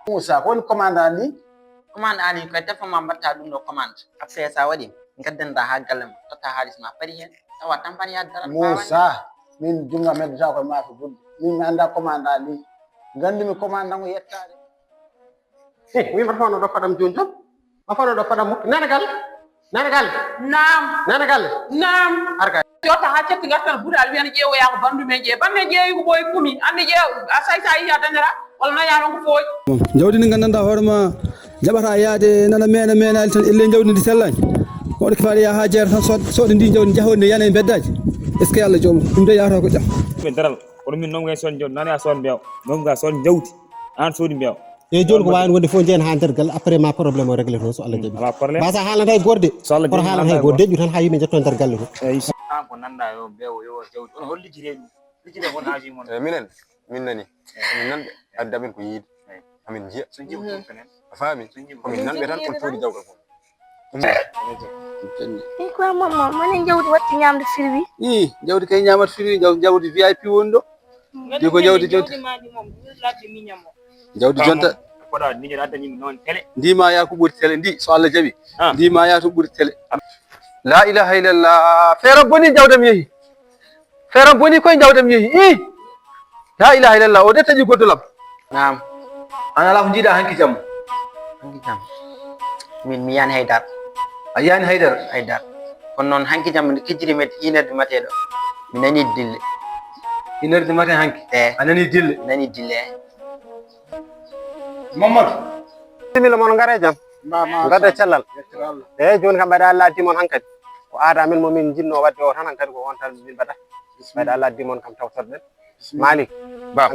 Musa kon commande ali ko tefa ma mbatta ɗum ɗo commande après sa waɗi gaddanta ha galle ma totta halis ma pari hen tawa tampani ya dara Musa min junga med ja ko ma fi buddi min mi anda commande ali gandi mi commande ngo yettade wi ma fawno do fadam jonjon ma fawno do fadam nanagal Naam. arga Jota ha cetti gartan budal wiyan jeewo ya ko bandu men bande jeeyi ko boy kumi ande jeew asay ya danera wala na yaron ko foy jawdi ndi gandanta hoorema jaɓata yaade nana mena tan elle jawdi ndi sellani wonde ko faade ya ha jeere tan soode ndi jawdi jahode yana e beddaji est ce que Allah joom ɗum de yahata ko jam ɓe daral kono min noon gay son jawdi nane a son mbeew noon ga son jawdi an soodi mbeew e joni ko wawi wonde fo jeen ha nder gal après ma probléme o réglé to so Allah jaɓi basa haalanta e gorde koto haalanta e gorde deƴƴu tan ha yimɓe jetto nder galle to an ko nanda yo mbeewo yo jawdi on hol lijjire ɗum lijjire won haji mon minen min nani min nanɓe addi amin ko yiide amin jiya so jiiɓa ɗum fenen a faami komin nanɓe tan on foodi jawgal fof ko mamma manen jawdi watti ñamde firwi jawdi kay ñamat firi jawdi VIP woni ɗo di ko jawdi maji mom ladde miñamo jawdi jonta koɗa niñere addani min noon télé ndima ya ko ɓuri télé ndi so Allah jaɓi ndima ya to ɓuri télé la ilaha illallah feeram boni jawdam yeehi feeram boni koye jawdam yeehi la ilaha illallah o de taƴi goddolam naam an ala ko jiiɗa hanki jamma hanki jam min mi yani haydar a yiyani haydara kono noon hanki jam nde kijjiri med inerde mateɗo mi nani dille inerde matin hanki a nani dille Mamadou simila mon ngare jam gadda cellal e joni kam ɓayde Allah addi mon hankkadi ko aada amen momin jinno wadde o tan hankkadi ko on tan min mbaɗa ɓayde Allah addi mon kam tawtorɗen Malick Ba